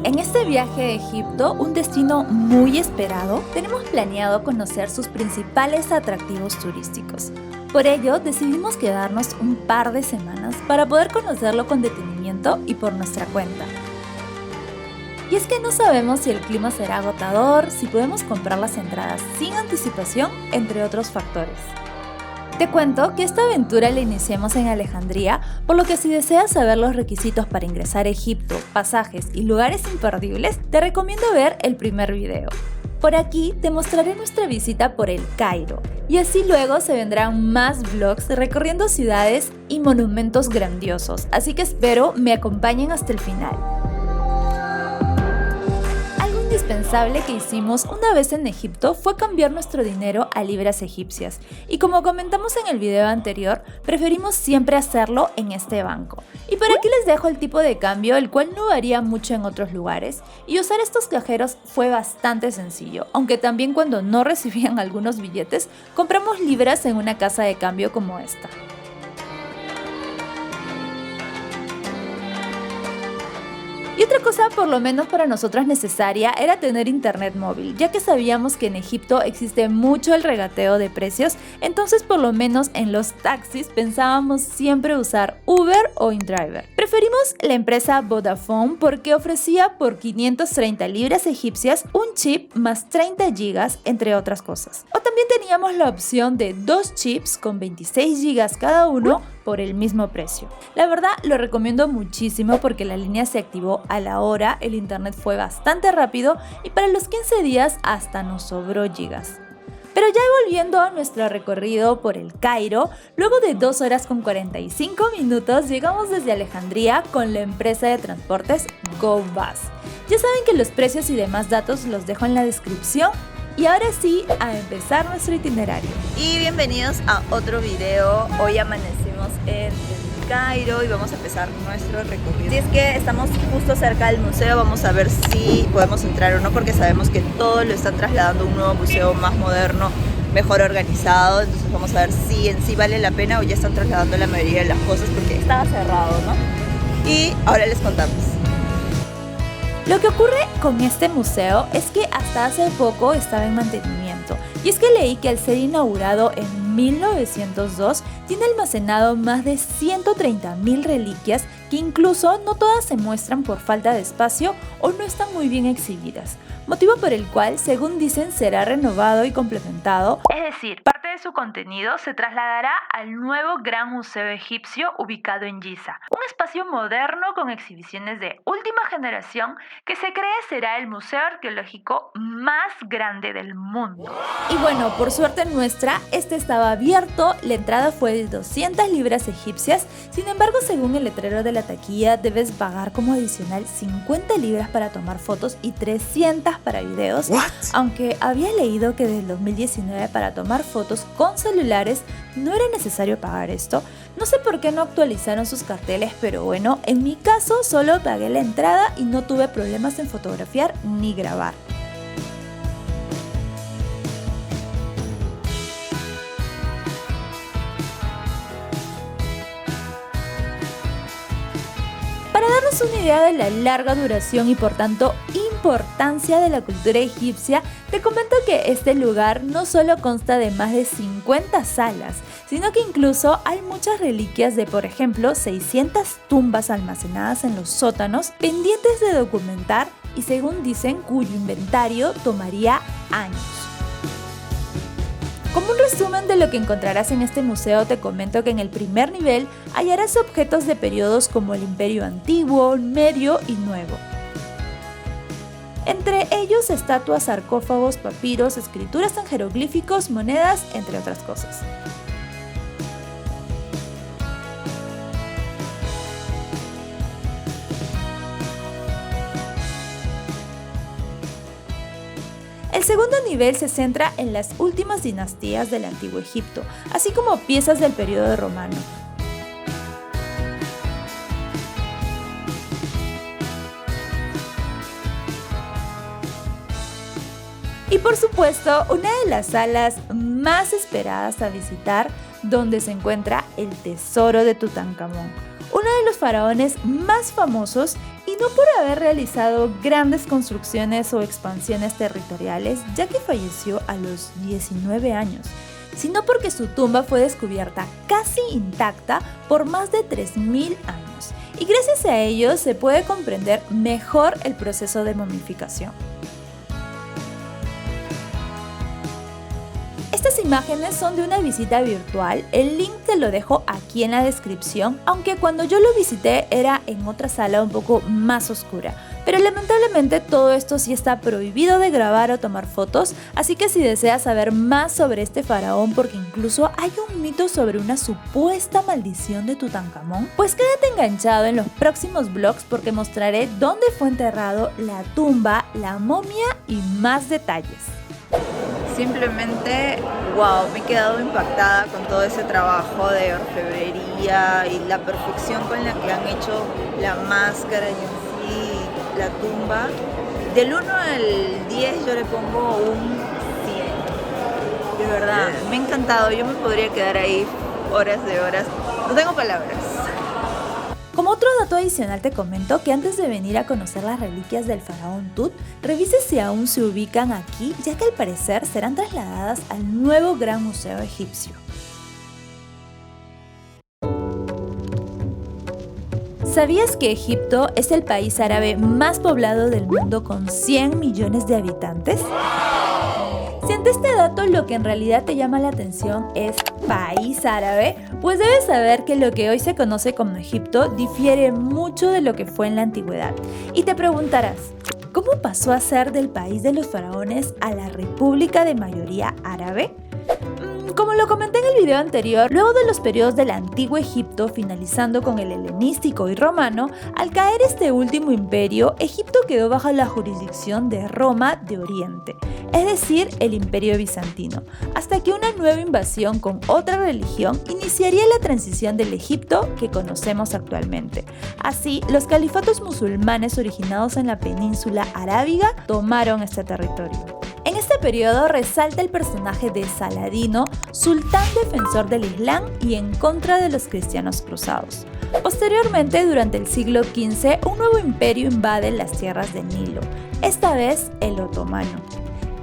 En este viaje a Egipto, un destino muy esperado, tenemos planeado conocer sus principales atractivos turísticos. Por ello, decidimos quedarnos un par de semanas para poder conocerlo con detenimiento y por nuestra cuenta. Y es que no sabemos si el clima será agotador, si podemos comprar las entradas sin anticipación, entre otros factores. Te cuento que esta aventura la iniciamos en Alejandría, por lo que si deseas saber los requisitos para ingresar a Egipto, pasajes y lugares imperdibles, te recomiendo ver el primer video. Por aquí te mostraré nuestra visita por el Cairo, y así luego se vendrán más vlogs recorriendo ciudades y monumentos grandiosos, así que espero me acompañen hasta el final. Indispensable que hicimos una vez en Egipto fue cambiar nuestro dinero a libras egipcias, y como comentamos en el video anterior, preferimos siempre hacerlo en este banco. Y por aquí les dejo el tipo de cambio, el cual no varía mucho en otros lugares, y usar estos cajeros fue bastante sencillo, aunque también cuando no recibían algunos billetes, compramos libras en una casa de cambio como esta. Y otra cosa, por lo menos para nosotras necesaria, era tener internet móvil, ya que sabíamos que en Egipto existe mucho el regateo de precios, entonces por lo menos en los taxis pensábamos siempre usar Uber o InDriver. Preferimos la empresa Vodafone porque ofrecía por 530 libras egipcias un chip más 30 gigas, entre otras cosas. O también teníamos la opción de 2 chips con 26 gigas cada uno por el mismo precio. La verdad lo recomiendo muchísimo porque la línea se activó a la hora, el internet fue bastante rápido y para los 15 días hasta nos sobró gigas. Pero ya volviendo a nuestro recorrido por el Cairo, luego de 2 horas con 45 minutos llegamos desde Alejandría con la empresa de transportes GoBus. Ya saben que los precios y demás datos los dejo en la descripción. Y ahora sí, a empezar nuestro itinerario. Y bienvenidos a otro video. Hoy amanecimos en el Cairo y vamos a empezar nuestro recorrido. Si es que estamos justo cerca del museo, vamos a ver si podemos entrar o no, porque sabemos que todo lo están trasladando a un nuevo museo más moderno, mejor organizado. Entonces vamos a ver si en sí vale la pena o ya están trasladando la mayoría de las cosas porque estaba cerrado, ¿no? Y ahora les contamos. Lo que ocurre con este museo es que hasta hace poco estaba en mantenimiento, y es que leí que al ser inaugurado en 1902 tiene almacenado más de 130.000 reliquias que incluso no todas se muestran por falta de espacio o no están muy bien exhibidas, motivo por el cual, según dicen, será renovado y complementado, es decir, parte de su contenido se trasladará al nuevo Gran Museo Egipcio ubicado en Giza, un espacio moderno con exhibiciones de última generación que se cree será el museo arqueológico más grande del mundo. Y bueno, por suerte nuestra, este estaba abierto, la entrada fue de 200 libras egipcias, sin embargo, según el letrero de la taquilla, debes pagar como adicional 50 libras para tomar fotos y 300 para videos, aunque había leído que desde el 2019 para tomar fotos con celulares no era necesario pagar esto. No sé por qué no actualizaron sus carteles, pero bueno, en mi caso solo pagué la entrada y no tuve problemas en fotografiar ni grabar. Para darnos una idea de la larga duración y por tanto importancia de la cultura egipcia, te comento que este lugar no solo consta de más de 50 salas, sino que incluso hay muchas reliquias de, por ejemplo, 600 tumbas almacenadas en los sótanos, pendientes de documentar y, según dicen, cuyo inventario tomaría años. Como un resumen de lo que encontrarás en este museo, te comento que en el primer nivel hallarás objetos de periodos como el Imperio Antiguo, Medio y Nuevo. Entre ellos estatuas, sarcófagos, papiros, escrituras en jeroglíficos, monedas, entre otras cosas. El segundo nivel se centra en las últimas dinastías del Antiguo Egipto, así como piezas del periodo romano. Y por supuesto, una de las salas más esperadas a visitar, donde se encuentra el tesoro de Tutankamón, uno de los faraones más famosos y no por haber realizado grandes construcciones o expansiones territoriales, ya que falleció a los 19 años, sino porque su tumba fue descubierta casi intacta por más de 3.000 años, y gracias a ello se puede comprender mejor el proceso de momificación. Estas imágenes son de una visita virtual, el link te lo dejo aquí en la descripción, aunque cuando yo lo visité era en otra sala un poco más oscura. Pero lamentablemente todo esto sí está prohibido de grabar o tomar fotos, así que si deseas saber más sobre este faraón, porque incluso hay un mito sobre una supuesta maldición de Tutankamón, pues quédate enganchado en los próximos vlogs porque mostraré dónde fue enterrado, la tumba, la momia y más detalles. Simplemente, wow, me he quedado impactada con todo ese trabajo de orfebrería y la perfección con la que han hecho la máscara y en sí la tumba. Del 1 al 10 yo le pongo un 100. De verdad, me ha encantado. Yo me podría quedar ahí horas de horas. No tengo palabras. Como otro dato adicional te comento que antes de venir a conocer las reliquias del faraón Tut, revise si aún se ubican aquí, ya que al parecer serán trasladadas al nuevo Gran Museo Egipcio. ¿Sabías que Egipto es el país árabe más poblado del mundo con 100 millones de habitantes? Si ante este dato lo que en realidad te llama la atención es país árabe, pues debes saber que lo que hoy se conoce como Egipto difiere mucho de lo que fue en la antigüedad. Y te preguntarás, ¿cómo pasó a ser del país de los faraones a la república de mayoría árabe? Como lo comenté en el video anterior, luego de los periodos del antiguo Egipto finalizando con el helenístico y romano, al caer este último imperio, Egipto quedó bajo la jurisdicción de Roma de Oriente, es decir, el Imperio Bizantino, hasta que una nueva invasión con otra religión iniciaría la transición del Egipto que conocemos actualmente. Así, los califatos musulmanes originados en la península arábiga tomaron este territorio. En este periodo resalta el personaje de Saladino, sultán defensor del Islam y en contra de los cristianos cruzados. Posteriormente, durante el siglo XV, un nuevo imperio invade las tierras del Nilo, esta vez el otomano.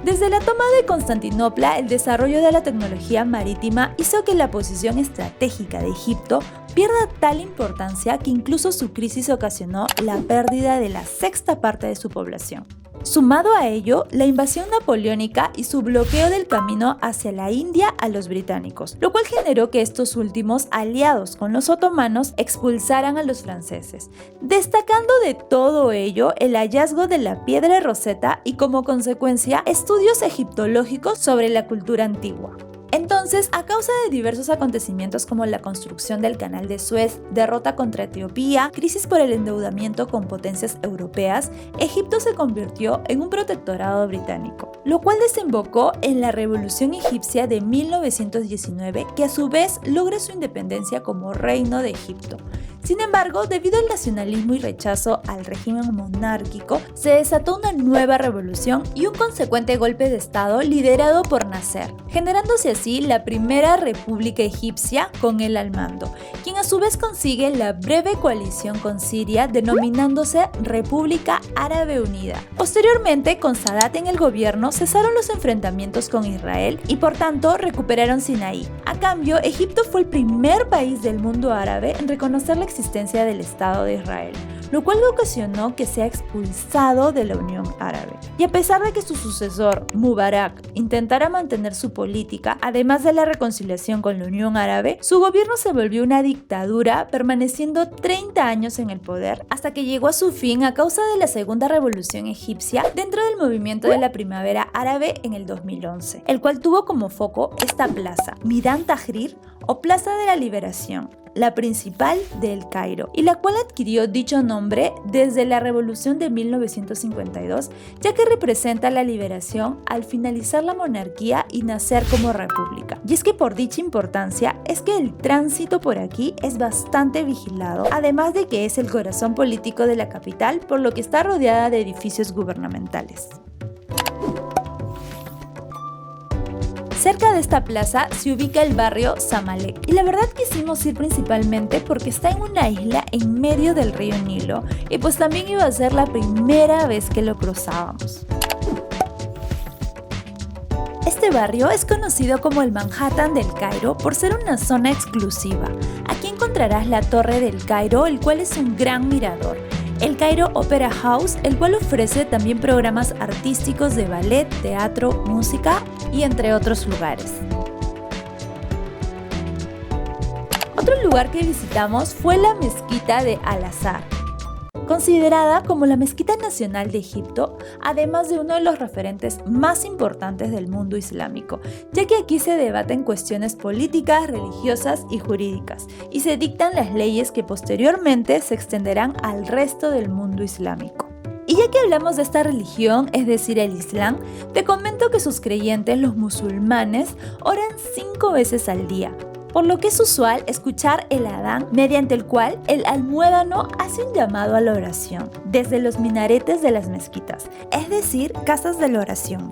Desde la toma de Constantinopla, el desarrollo de la tecnología marítima hizo que la posición estratégica de Egipto pierda tal importancia que incluso su crisis ocasionó la pérdida de la sexta parte de su población. Sumado a ello, la invasión napoleónica y su bloqueo del camino hacia la India a los británicos, lo cual generó que estos últimos, aliados con los otomanos, expulsaran a los franceses, destacando de todo ello el hallazgo de la piedra Rosetta y como consecuencia estudios egiptológicos sobre la cultura antigua. Entonces, a causa de diversos acontecimientos como la construcción del Canal de Suez, derrota contra Etiopía, crisis por el endeudamiento con potencias europeas, Egipto se convirtió en un protectorado británico, lo cual desembocó en la Revolución Egipcia de 1919, que a su vez logra su independencia como Reino de Egipto. Sin embargo, debido al nacionalismo y rechazo al régimen monárquico, se desató una nueva revolución y un consecuente golpe de estado liderado por Nasser, generándose así la primera república egipcia con él al mando, quien a su vez consigue la breve coalición con Siria denominándose República Árabe Unida. Posteriormente, con Sadat en el gobierno, cesaron los enfrentamientos con Israel y por tanto recuperaron Sinaí. A cambio, Egipto fue el primer país del mundo árabe en reconocer la existencia del Estado de Israel, lo cual ocasionó que sea expulsado de la Unión Árabe. Y a pesar de que su sucesor, Mubarak, intentara mantener su política, además de la reconciliación con la Unión Árabe, su gobierno se volvió una dictadura, permaneciendo 30 años en el poder, hasta que llegó a su fin a causa de la Segunda Revolución Egipcia dentro del movimiento de la Primavera Árabe en el 2011, el cual tuvo como foco esta plaza, Midan Tahrir o Plaza de la Liberación, la principal de El Cairo, y la cual adquirió dicho nombre desde la Revolución de 1952, ya que representa la liberación al finalizar la monarquía y nacer como república. Y es que por dicha importancia es que el tránsito por aquí es bastante vigilado, además de que es el corazón político de la capital, por lo que está rodeada de edificios gubernamentales. Cerca de esta plaza se ubica el barrio Zamalek y la verdad quisimos ir principalmente porque está en una isla en medio del río Nilo y pues también iba a ser la primera vez que lo cruzábamos. Este barrio es conocido como el Manhattan del Cairo por ser una zona exclusiva. Aquí encontrarás la Torre del Cairo, el cual es un gran mirador. El Cairo Opera House, el cual ofrece también programas artísticos de ballet, teatro, música y entre otros lugares. Otro lugar que visitamos fue la mezquita de Al-Azhar, considerada como la mezquita nacional de Egipto, además de uno de los referentes más importantes del mundo islámico, ya que aquí se debaten cuestiones políticas, religiosas y jurídicas, y se dictan las leyes que posteriormente se extenderán al resto del mundo islámico. Y ya que hablamos de esta religión, es decir, el Islam, te comento que sus creyentes, los musulmanes, oran 5 veces al día, por lo que es usual escuchar el adán, mediante el cual el almuédano hace un llamado a la oración desde los minaretes de las mezquitas, es decir, casas de la oración.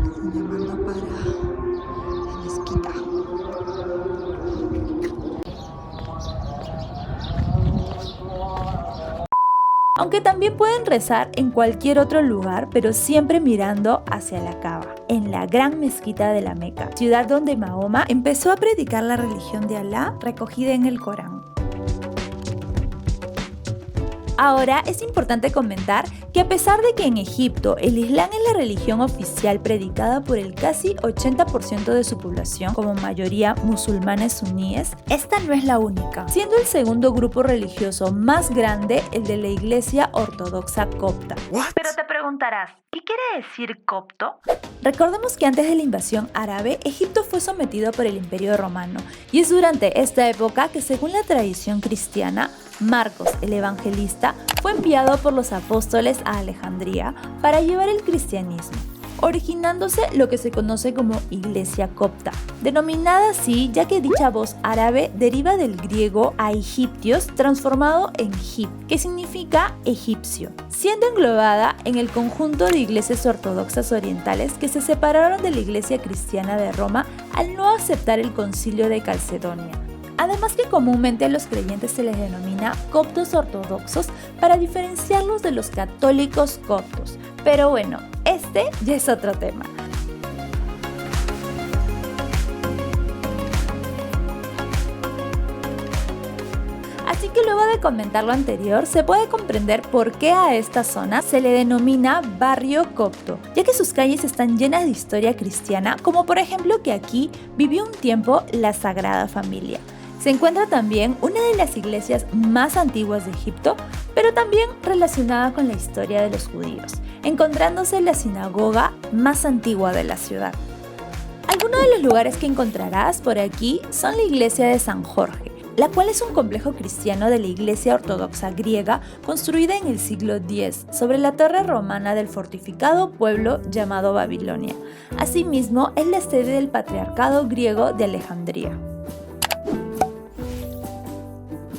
Están llamando para la mezquita. Aunque también pueden rezar en cualquier otro lugar, pero siempre mirando hacia la Kaaba, en la gran mezquita de la Meca, ciudad donde Mahoma empezó a predicar la religión de Alá recogida en el Corán. Ahora es importante comentar que a pesar de que en Egipto el Islam es la religión oficial predicada por el casi 80% de su población, como mayoría musulmanes suníes, esta no es la única, siendo el segundo grupo religioso más grande el de la Iglesia Ortodoxa Copta. Pero te preguntarás, ¿qué quiere decir copto? Recordemos que antes de la invasión árabe, Egipto fue sometido por el Imperio Romano, y es durante esta época que, según la tradición cristiana, Marcos, el evangelista, fue enviado por los apóstoles a Alejandría para llevar el cristianismo, originándose lo que se conoce como Iglesia Copta, denominada así ya que dicha voz árabe deriva del griego aegyptios transformado en hip, que significa egipcio, siendo englobada en el conjunto de iglesias ortodoxas orientales que se separaron de la Iglesia cristiana de Roma al no aceptar el Concilio de Calcedonia. Además que comúnmente a los creyentes se les denomina coptos ortodoxos para diferenciarlos de los católicos coptos. Pero bueno, este ya es otro tema. Así que luego de comentar lo anterior, se puede comprender por qué a esta zona se le denomina barrio copto, ya que sus calles están llenas de historia cristiana, como por ejemplo que aquí vivió un tiempo la Sagrada Familia. Se encuentra también una de las iglesias más antiguas de Egipto, pero también relacionada con la historia de los judíos, encontrándose la sinagoga más antigua de la ciudad. Algunos de los lugares que encontrarás por aquí son la iglesia de San Jorge, la cual es un complejo cristiano de la iglesia ortodoxa griega construida en el siglo X sobre la torre romana del fortificado pueblo llamado Babilonia. Asimismo, es la sede del patriarcado griego de Alejandría.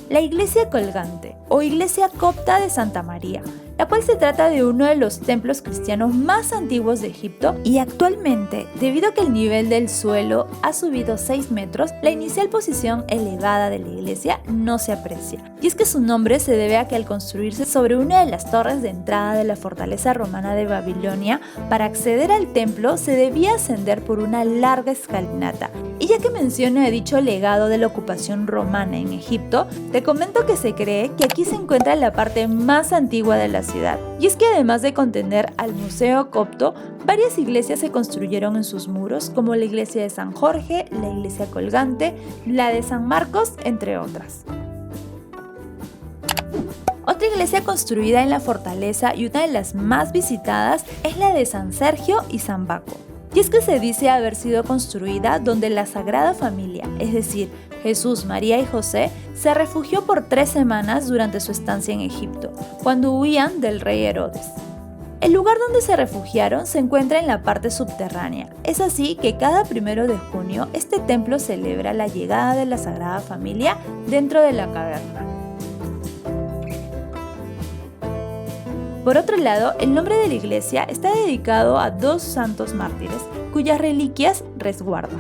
La iglesia colgante o iglesia copta de Santa María, la cual se trata de uno de los templos cristianos más antiguos de Egipto y actualmente, debido a que el nivel del suelo ha subido 6 metros, la inicial posición elevada de la iglesia no se aprecia. Y es que su nombre se debe a que al construirse sobre una de las torres de entrada de la fortaleza romana de Babilonia, para acceder al templo se debía ascender por una larga escalinata. Y ya que menciono dicho legado de la ocupación romana en Egipto, te comento que se cree que aquí se encuentra la parte más antigua de la ciudad. Y es que además de contener al Museo Copto, varias iglesias se construyeron en sus muros, como la iglesia de San Jorge, la iglesia colgante, la de San Marcos, entre otras. Otra iglesia construida en la fortaleza y una de las más visitadas es la de San Sergio y San Baco. Y es que se dice haber sido construida donde la Sagrada Familia, es decir, Jesús, María y José, se refugió por 3 semanas durante su estancia en Egipto, cuando huían del rey Herodes. El lugar donde se refugiaron se encuentra en la parte subterránea. Es así que cada 1 de junio este templo celebra la llegada de la Sagrada Familia dentro de la caverna. Por otro lado, el nombre de la iglesia está dedicado a 2 santos mártires, cuyas reliquias resguarda.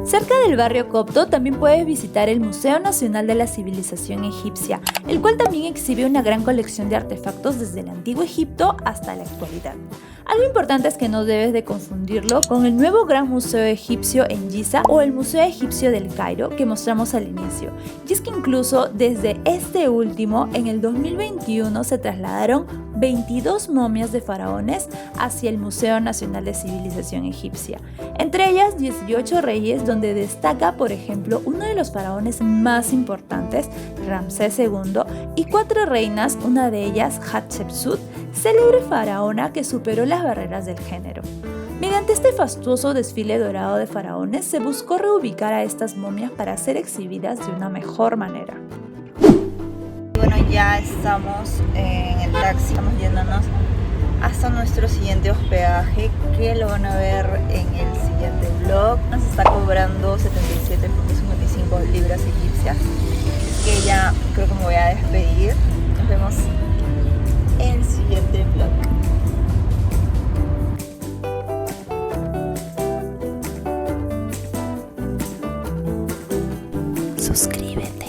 Cerca del barrio copto también puedes visitar el Museo Nacional de la Civilización Egipcia, el cual también exhibe una gran colección de artefactos desde el antiguo Egipto hasta la actualidad. Algo importante es que no debes de confundirlo con el nuevo Gran Museo Egipcio en Giza o el Museo Egipcio del Cairo que mostramos al inicio. Y es que incluso desde este último, en el 2021 se trasladaron 22 momias de faraones hacia el Museo Nacional de Civilización Egipcia. Entre ellas 18 reyes, donde destaca, por ejemplo, uno de los faraones más importantes, Ramsés II, y 4 reinas, una de ellas Hatshepsut, célebre faraona que superó las barreras del género. Mediante este fastuoso desfile dorado de faraones se buscó reubicar a estas momias para ser exhibidas de una mejor manera. Bueno, ya estamos en el taxi, estamos yéndonos hasta nuestro siguiente hospedaje, que lo van a ver en el siguiente vlog. Nos está cobrando 77.55 libras egipcias, que ya creo que me voy a despedir. Nos vemos en el siguiente vlog. Suscríbete.